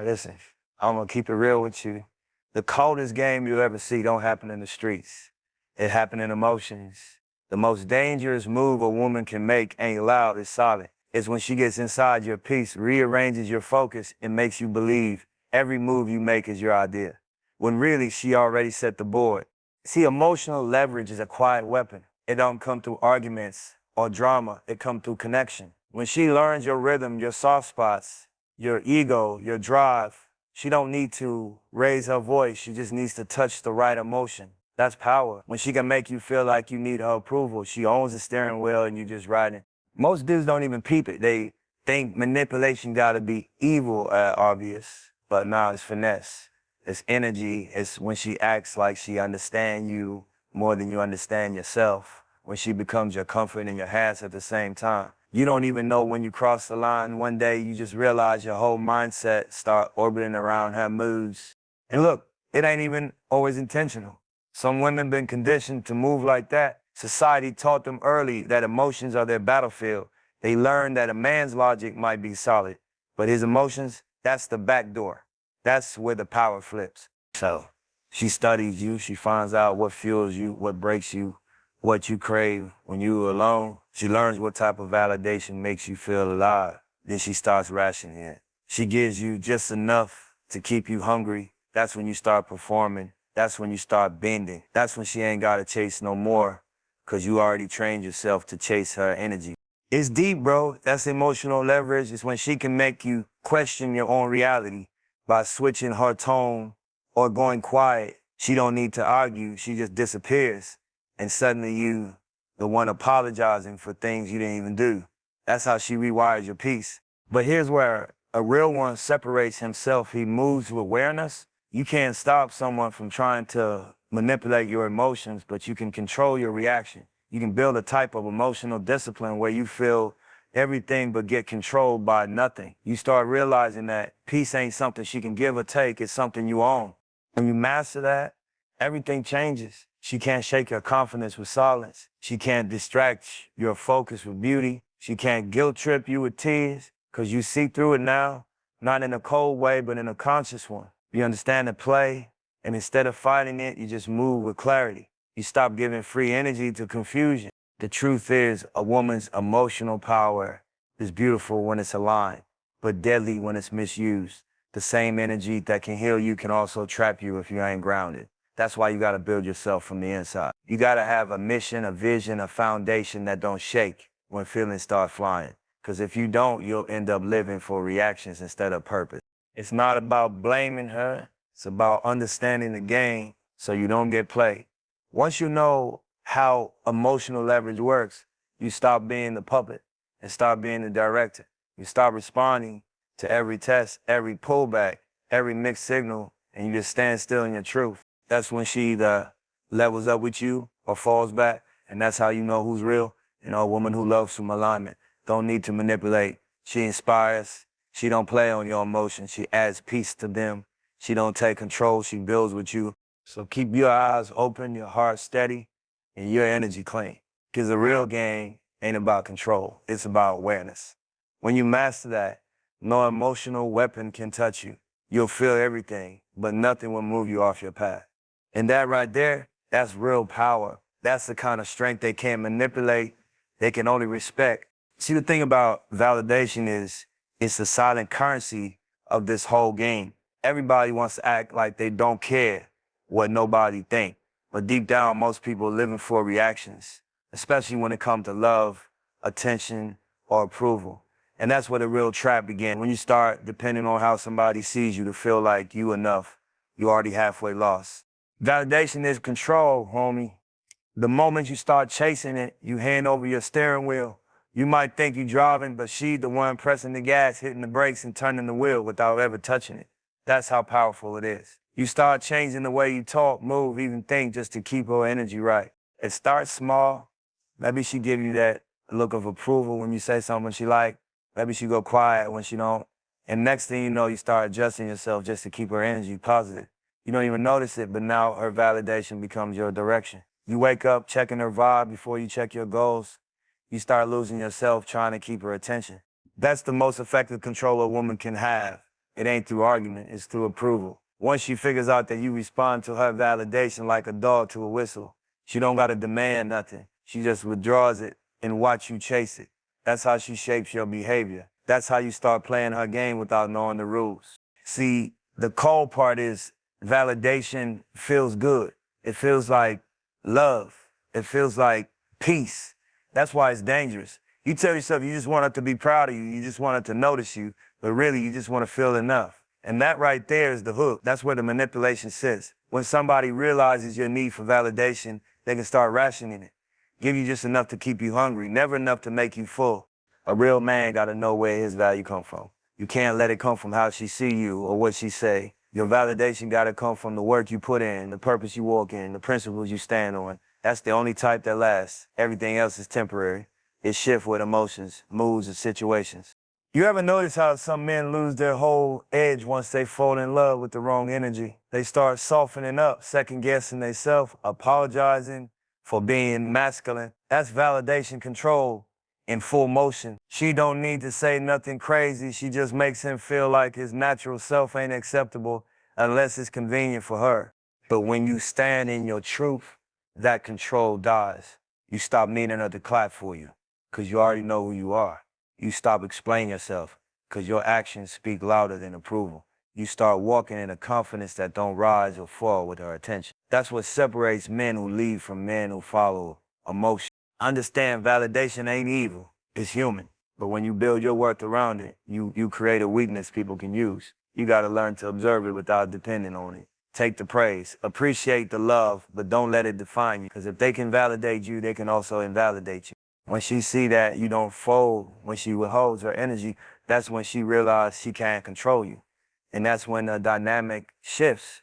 Listen, I'm gonna keep it real with you. The coldest game you'll ever see don't happen in the streets. It happen in emotions. The most dangerous move a woman can make ain't loud, it's solid. It's when she gets inside your piece, rearranges your focus, and makes you believe every move you make is your idea. When really, she already set the board. See, emotional leverage is a quiet weapon. It don't come through arguments or drama, it come through connection. When she learns your rhythm, your soft spots, your ego, your drive, she don't need to raise her voice. She just needs to touch the right emotion. That's power. When she can make you feel like you need her approval, she owns the steering wheel and you just riding. Most dudes don't even peep it. They think manipulation gotta be evil, obvious, but nah, it's finesse. It's energy. It's when she acts like she understands you more than you understand yourself. When she becomes your comfort and your hands at the same time. You don't even know when you cross the line. One day you just realize your whole mindset start orbiting around her moods. And look, it ain't even always intentional. Some women been conditioned to move like that. Society taught them early that emotions are their battlefield. They learned that a man's logic might be solid, but his emotions, that's the back door. That's where the power flips. So she studies you. She finds out what fuels you, what breaks you, what you crave when you're alone. She learns what type of validation makes you feel alive. Then she starts rationing it. She gives you just enough to keep you hungry. That's when you start performing. That's when you start bending. That's when she ain't got to chase no more because you already trained yourself to chase her energy. It's deep, bro. That's emotional leverage. It's when she can make you question your own reality by switching her tone or going quiet. She don't need to argue. She just disappears. And suddenly you, the one apologizing for things you didn't even do. That's how she rewires your piece. But here's where a real one separates himself. He moves with awareness. You can't stop someone from trying to manipulate your emotions, but you can control your reaction. You can build a type of emotional discipline where you feel everything but get controlled by nothing. You start realizing that peace ain't something she can give or take, it's something you own. When you master that, everything changes. She can't shake your confidence with silence. She can't distract your focus with beauty. She can't guilt trip you with tears, because you see through it now, not in a cold way, but in a conscious one. You understand the play, and instead of fighting it, you just move with clarity. You stop giving free energy to confusion. The truth is, a woman's emotional power is beautiful when it's aligned, but deadly when it's misused. The same energy that can heal you can also trap you if you ain't grounded. That's why you gotta build yourself from the inside. You gotta have a mission, a vision, a foundation that don't shake when feelings start flying. Because if you don't, you'll end up living for reactions instead of purpose. It's not about blaming her. It's about understanding the game so you don't get played. Once you know how emotional leverage works, you stop being the puppet and start being the director. You stop responding to every test, every pullback, every mixed signal, and you just stand still in your truth. That's when she either levels up with you or falls back, and that's how you know who's real. You know, a woman who loves from alignment. Don't need to manipulate. She inspires. She don't play on your emotions. She adds peace to them. She don't take control. She builds with you. So keep your eyes open, your heart steady, and your energy clean. Because the real game ain't about control. It's about awareness. When you master that, no emotional weapon can touch you. You'll feel everything, but nothing will move you off your path. And that right there, that's real power. That's the kind of strength they can't manipulate. They can only respect. See, the thing about validation is it's the silent currency of this whole game. Everybody wants to act like they don't care what nobody think. But deep down, most people are living for reactions, especially when it comes to love, attention, or approval. And that's where the real trap begins. When you start depending on how somebody sees you to feel like you enough, you already halfway lost. Validation is control, homie. The moment you start chasing it, you hand over your steering wheel. You might think you're driving, but she's the one pressing the gas, hitting the brakes, and turning the wheel without ever touching it. That's how powerful it is. You start changing the way you talk, move, even think just to keep her energy right. It starts small. Maybe she give you that look of approval when you say something she like. Maybe she go quiet when she don't. And next thing you know, you start adjusting yourself just to keep her energy positive. You don't even notice it, but now her validation becomes your direction. You wake up checking her vibe before you check your goals. You start losing yourself trying to keep her attention. That's the most effective control a woman can have. It ain't through argument, it's through approval. Once she figures out that you respond to her validation like a dog to a whistle, she don't gotta demand nothing. She just withdraws it and watch you chase it. That's how she shapes your behavior. That's how you start playing her game without knowing the rules. See, the cold part is validation feels good. It feels like love. It feels like peace. That's why it's dangerous. You tell yourself you just want her to be proud of you, you just want her to notice you, but really you just want to feel enough. And that right there is the hook. That's where the manipulation sits. When somebody realizes your need for validation, they can start rationing it. Give you just enough to keep you hungry, never enough to make you full. A real man gotta know where his value come from. You can't let it come from how she see you or what she say. Your validation gotta come from the work you put in, the purpose you walk in, the principles you stand on. That's the only type that lasts. Everything else is temporary. It shifts with emotions, moods, and situations. You ever notice how some men lose their whole edge once they fall in love with the wrong energy? They start softening up, second-guessing themselves, apologizing for being masculine. That's validation control in full motion. She don't need to say nothing crazy. She just makes him feel like his natural self ain't acceptable unless it's convenient for her. But when you stand in your truth, that control dies. You stop needing her to clap for you because you already know who you are. You stop explaining yourself because your actions speak louder than approval. You start walking in a confidence that don't rise or fall with her attention. That's what separates men who lead from men who follow emotion. Understand validation ain't evil, it's human. But when you build your worth around it, you create a weakness people can use. You gotta learn to observe it without depending on it. Take the praise, appreciate the love, but don't let it define you. Because if they can validate you, they can also invalidate you. When she see that you don't fold, when she withholds her energy, that's when she realizes she can't control you. And that's when the dynamic shifts,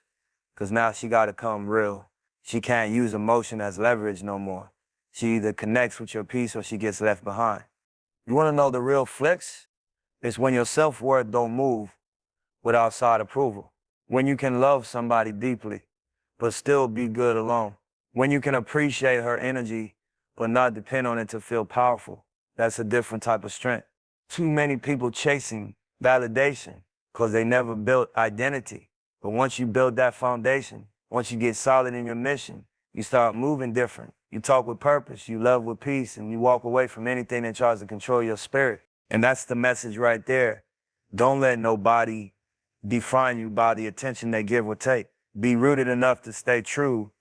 because now she got to come real. She can't use emotion as leverage no more. She either connects with your peace or she gets left behind. You want to know the real flex? It's when your self-worth don't move with outside approval. When you can love somebody deeply, but still be good alone. When you can appreciate her energy, but not depend on it to feel powerful. That's a different type of strength. Too many people chasing validation because they never built identity. But once you build that foundation, once you get solid in your mission, you start moving different. You talk with purpose, you love with peace, and you walk away from anything that tries to control your spirit. And that's the message right there. Don't let nobody define you by the attention they give or take. Be rooted enough to stay true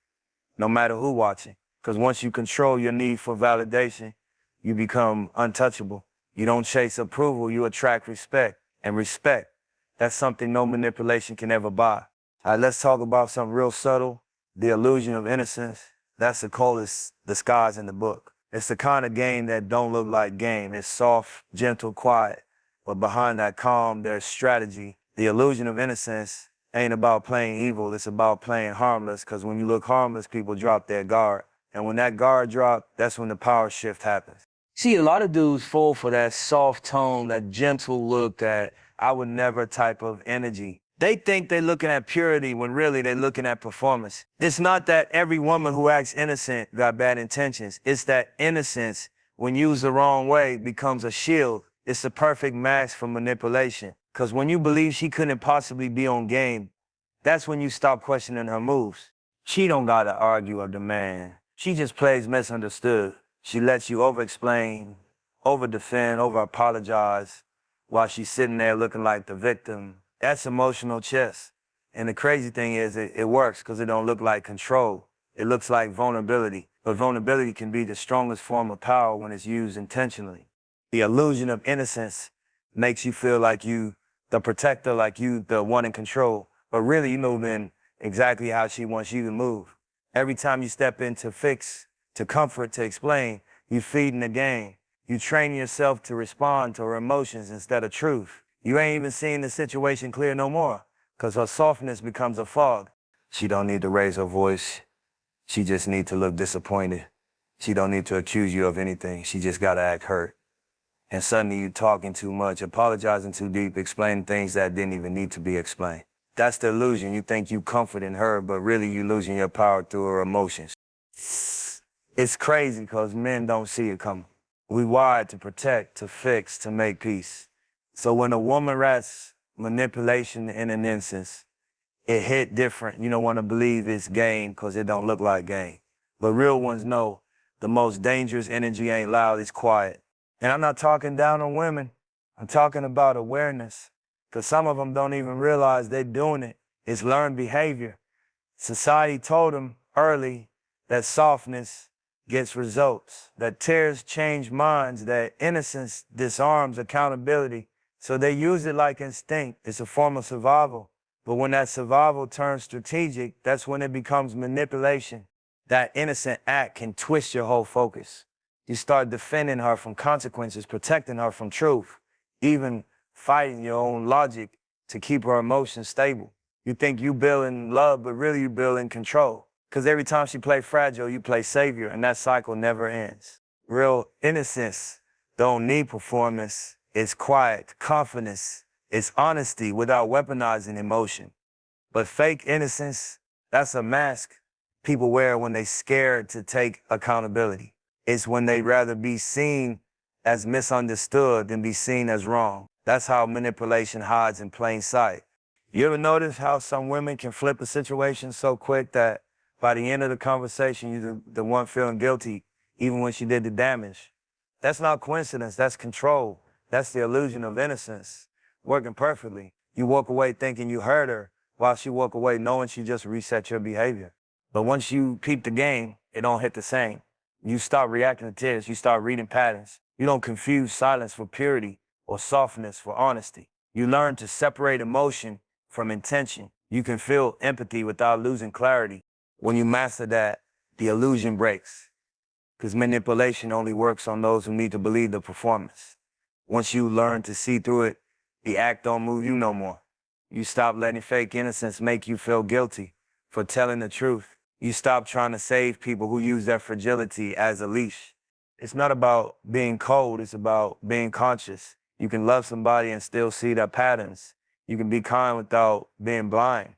no matter who watching. Because once you control your need for validation, you become untouchable. You don't chase approval, you attract respect. And respect, that's something no manipulation can ever buy. All right, let's talk about something real subtle, the illusion of innocence. That's the coldest disguise in the book. It's the kind of game that don't look like game. It's soft, gentle, quiet. But behind that calm, there's strategy. The illusion of innocence ain't about playing evil, it's about playing harmless, because when you look harmless, people drop their guard. And when that guard drops, that's when the power shift happens. See, a lot of dudes fall for that soft tone, that gentle look, that I would never type of energy. They think they're looking at purity when really they're looking at performance. It's not that every woman who acts innocent got bad intentions. It's that innocence, when used the wrong way, becomes a shield. It's the perfect mask for manipulation. Because when you believe she couldn't possibly be on game, that's when you stop questioning her moves. She don't gotta argue or demand. She just plays misunderstood. She lets you over-explain, over-defend, over-apologize while she's sitting there looking like the victim. That's emotional chess. And the crazy thing is it works because it don't look like control. It looks like vulnerability. But vulnerability can be the strongest form of power when it's used intentionally. The illusion of innocence makes you feel like you the protector, like you the one in control. But really you moving exactly how she wants you to move. Every time you step in to fix, to comfort, to explain, you feeding the game. You train yourself to respond to her emotions instead of truth. You ain't even seeing the situation clear no more, because her softness becomes a fog. She don't need to raise her voice. She just need to look disappointed. She don't need to accuse you of anything. She just gotta act hurt. And suddenly you talking too much, apologizing too deep, explaining things that didn't even need to be explained. That's the illusion. You think you comforting her, but really you losing your power through her emotions. It's crazy because men don't see it coming. We wired to protect, to fix, to make peace. So when a woman rests manipulation and an innocence. It hit different. You don't want to believe it's game because it don't look like game. But real ones know the most dangerous energy ain't loud, it's quiet. And I'm not talking down on women. I'm talking about awareness. Because some of them don't even realize they're doing it. It's learned behavior. Society told them early that softness gets results, that tears change minds, that innocence disarms accountability. So they use it like instinct. It's a form of survival. But when that survival turns strategic, that's when it becomes manipulation. That innocent act can twist your whole focus. You start defending her from consequences, protecting her from truth, even fighting your own logic to keep her emotions stable. You think you building love, but really you building control. Because every time she play fragile, you play savior, and that cycle never ends. Real innocence don't need performance. It's quiet, confidence. It's honesty without weaponizing emotion. But fake innocence, that's a mask people wear when they scared to take accountability. It's when they'd rather be seen as misunderstood than be seen as wrong. That's how manipulation hides in plain sight. You ever notice how some women can flip a situation so quick that by the end of the conversation, you're the one feeling guilty, even when she did the damage? That's not coincidence, that's control. That's the illusion of innocence, working perfectly. You walk away thinking you hurt her, while she walk away knowing she just reset your behavior. But once you peep the game, it don't hit the same. You start reacting to tears, you start reading patterns. You don't confuse silence for purity or softness for honesty. You learn to separate emotion from intention. You can feel empathy without losing clarity. When you master that, the illusion breaks. Because manipulation only works on those who need to believe the performance. Once you learn to see through it, the act don't move you no more. You stop letting fake innocence make you feel guilty for telling the truth. You stop trying to save people who use their fragility as a leash. It's not about being cold, it's about being conscious. You can love somebody and still see their patterns. You can be kind without being blind.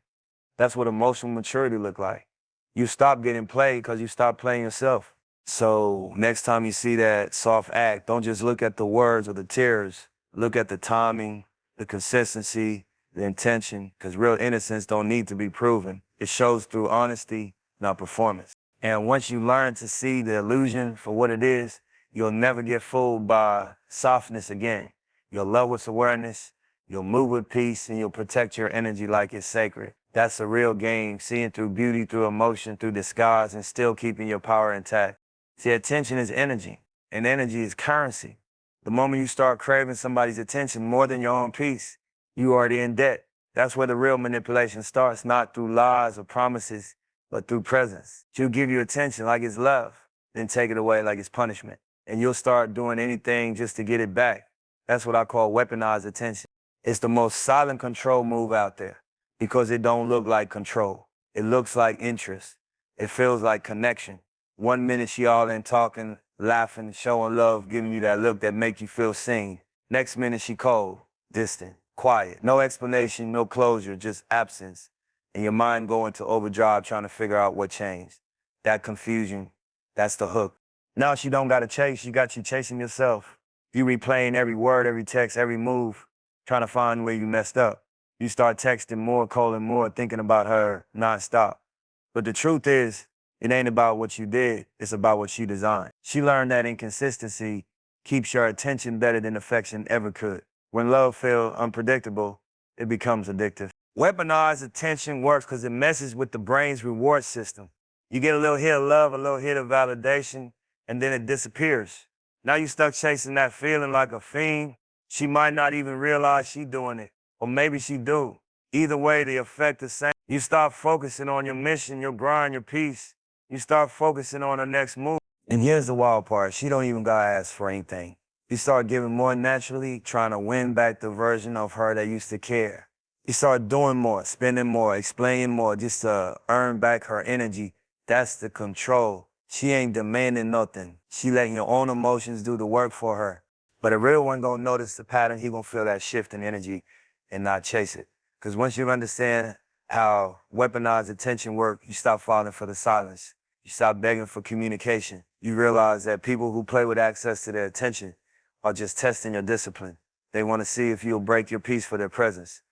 That's what emotional maturity look like. You stop getting played because you stop playing yourself. So next time you see that soft act, don't just look at the words or the tears. Look at the timing, the consistency, the intention, because real innocence don't need to be proven. It shows through honesty, not performance. And once you learn to see the illusion for what it is, you'll never get fooled by softness again. You'll love with awareness, you'll move with peace, and you'll protect your energy like it's sacred. That's a real game, seeing through beauty, through emotion, through disguise, and still keeping your power intact. See, attention is energy, and energy is currency. The moment you start craving somebody's attention more than your own peace, you already in debt. That's where the real manipulation starts, not through lies or promises, but through presence. She'll give you attention like it's love, then take it away like it's punishment. And you'll start doing anything just to get it back. That's what I call weaponized attention. It's the most silent control move out there because it don't look like control. It looks like interest. It feels like connection. 1 minute she all in talking, laughing, showing love, giving you that look that make you feel seen. Next minute she cold, distant, quiet. No explanation, no closure, just absence. And your mind going to overdrive trying to figure out what changed. That confusion, that's the hook. Now she don't gotta chase, she got you chasing yourself. You replaying every word, every text, every move, trying to find where you messed up. You start texting more, calling more, thinking about her nonstop. But the truth is, it ain't about what you did, it's about what she designed. She learned that inconsistency keeps your attention better than affection ever could. When love feels unpredictable, it becomes addictive. Weaponized attention works because it messes with the brain's reward system. You get a little hit of love, a little hit of validation, and then it disappears. Now you stuck chasing that feeling like a fiend. She might not even realize she doing it, or maybe she do. Either way, the effect the same. You start focusing on your mission, your grind, your peace. You start focusing on the next move. And here's the wild part. She don't even gotta ask for anything. You start giving more naturally, trying to win back the version of her that used to care. You start doing more, spending more, explaining more, just to earn back her energy. That's the control. She ain't demanding nothing. She letting your own emotions do the work for her. But a real one gonna notice the pattern. He gonna feel that shift in energy and not chase it. Because once you understand how weaponized attention work, you stop falling for the silence. You stop begging for communication. You realize that people who play with access to their attention are just testing your discipline. They want to see if you'll break your peace for their presence.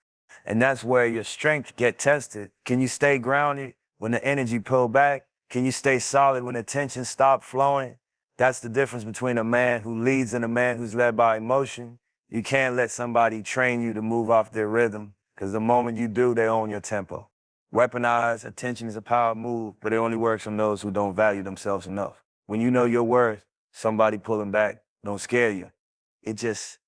And that's where your strength get tested. Can you stay grounded when the energy pull back? Can you stay solid when the tension stop flowing? That's the difference between a man who leads and a man who's led by emotion. You can't let somebody train you to move off their rhythm, because the moment you do, they own your tempo. Weaponized attention is a power move, but it only works on those who don't value themselves enough. When you know your worth, somebody pulling back don't scare you. It just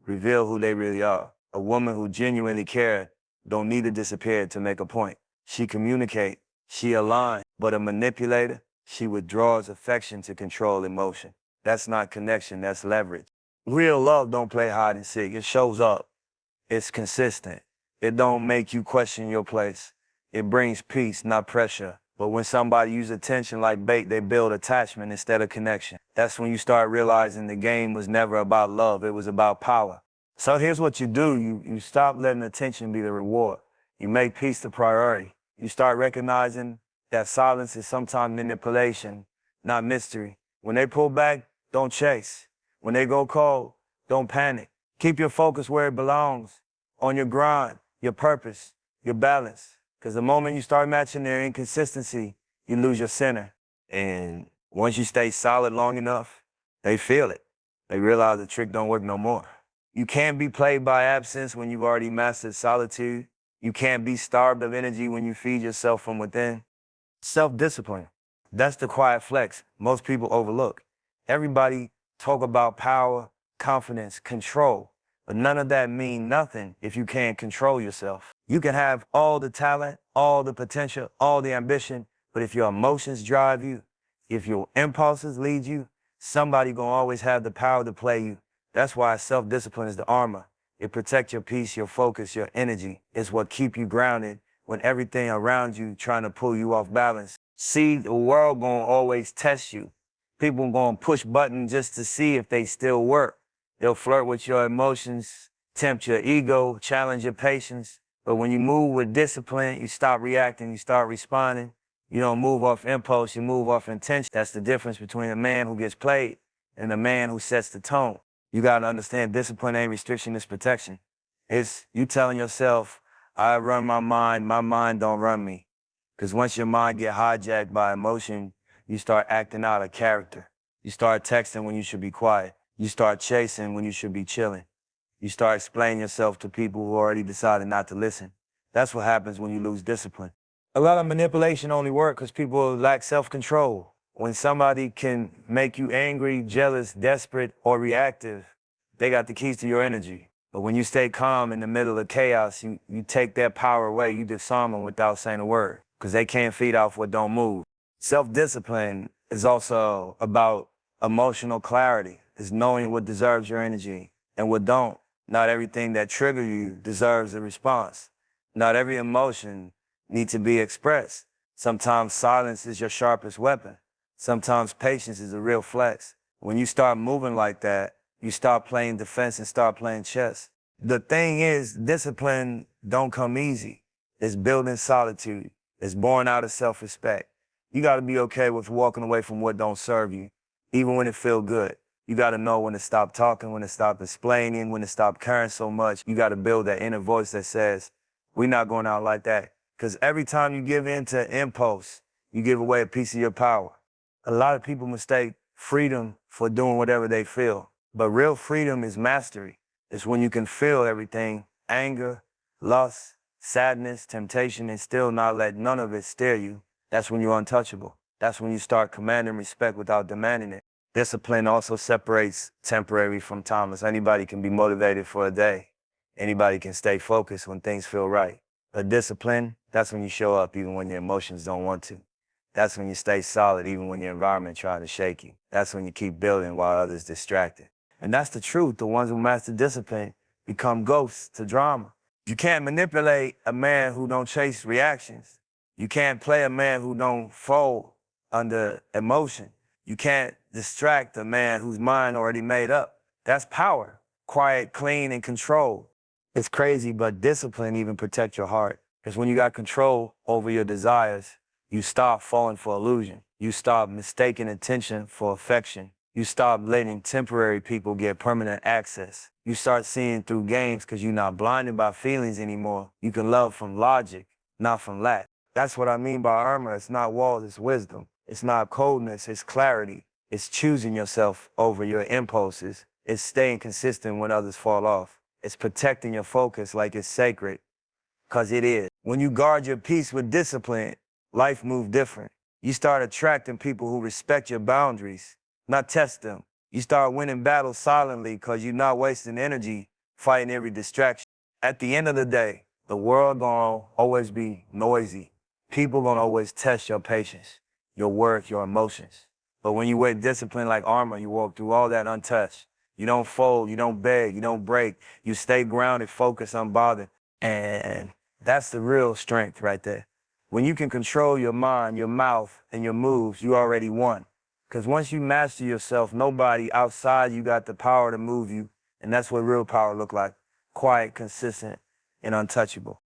reveal who they really are. A woman who genuinely cares don't need to disappear to make a point. She communicate, she align, but a manipulator, she withdraws affection to control emotion. That's not connection, that's leverage. Real love don't play hide and seek. It shows up. It's consistent. It don't make you question your place. It brings peace, not pressure. But when somebody uses attention like bait, they build attachment instead of connection. That's when you start realizing the game was never about love, it was about power. So here's what you do. You stop letting attention be the reward. You make peace the priority. You start recognizing that silence is sometimes manipulation, not mystery. When they pull back, don't chase. When they go cold, don't panic. Keep your focus where it belongs, on your grind, your purpose, your balance. Because the moment you start matching their inconsistency, you lose your center. And once you stay solid long enough, they feel it. They realize the trick don't work no more. You can't be played by absence when you've already mastered solitude. You can't be starved of energy when you feed yourself from within. Self-discipline. That's the quiet flex most people overlook. Everybody talk about power, confidence, control, but none of that mean nothing if you can't control yourself. You can have all the talent, all the potential, all the ambition, but if your emotions drive you, if your impulses lead you, somebody gonna always have the power to play you. That's why self-discipline is the armor. It protects your peace, your focus, your energy. It's what keep you grounded when everything around you trying to pull you off balance. See, the world gonna always test you. People gonna push buttons just to see if they still work. They'll flirt with your emotions, tempt your ego, challenge your patience. But when you move with discipline, you stop reacting, you start responding. You don't move off impulse, you move off intention. That's the difference between a man who gets played and a man who sets the tone. You gotta understand discipline ain't restriction, it's protection. It's you telling yourself, I run my mind don't run me. Because once your mind get hijacked by emotion, you start acting out of character. You start texting when you should be quiet. You start chasing when you should be chilling. You start explaining yourself to people who already decided not to listen. That's what happens when you lose discipline. A lot of manipulation only works because people lack self-control. When somebody can make you angry, jealous, desperate, or reactive, they got the keys to your energy. But when you stay calm in the middle of chaos, you take their power away. You disarm them without saying a word because they can't feed off what don't move. Self-discipline is also about emotional clarity. It's knowing what deserves your energy and what don't. Not everything that triggers you deserves a response. Not every emotion needs to be expressed. Sometimes silence is your sharpest weapon. Sometimes patience is a real flex. When you start moving like that, you start playing defense and start playing chess. The thing is, discipline don't come easy. It's built in solitude. It's born out of self-respect. You gotta be okay with walking away from what don't serve you, even when it feel good. You gotta know when to stop talking, when to stop explaining, when to stop caring so much. You gotta build that inner voice that says, we're not going out like that. Because every time you give in to impulse, you give away a piece of your power. A lot of people mistake freedom for doing whatever they feel. But real freedom is mastery. It's when you can feel everything, anger, lust, sadness, temptation, and still not let none of it steer you. That's when you're untouchable. That's when you start commanding respect without demanding it. Discipline also separates temporary from timeless. Anybody can be motivated for a day. Anybody can stay focused when things feel right. But discipline, that's when you show up even when your emotions don't want to. That's when you stay solid even when your environment tries to shake you. That's when you keep building while others distracted. And that's the truth. The ones who master discipline become ghosts to drama. You can't manipulate a man who don't chase reactions. You can't play a man who don't fold under emotion. You can't distract a man whose mind already made up. That's power. Quiet, clean, and controlled. It's crazy, but discipline even protects your heart. Because when you got control over your desires, you stop falling for illusion. You stop mistaking attention for affection. You stop letting temporary people get permanent access. You start seeing through games because you're not blinded by feelings anymore. You can love from logic, not from lack. That's what I mean by armor. It's not walls, it's wisdom. It's not coldness, it's clarity. It's choosing yourself over your impulses. It's staying consistent when others fall off. It's protecting your focus like it's sacred, because it is. When you guard your peace with discipline, life moves different. You start attracting people who respect your boundaries, not test them. You start winning battles silently because you're not wasting energy fighting every distraction. At the end of the day, the world gonna always be noisy. People gonna always test your patience, your worth, your emotions. But when you wear discipline like armor, you walk through all that untouched. You don't fold, you don't beg, you don't break. You stay grounded, focused, unbothered. And that's the real strength right there. When you can control your mind, your mouth, and your moves, you already won. Because once you master yourself, nobody outside you got the power to move you. And that's what real power look like. Quiet, consistent, and untouchable.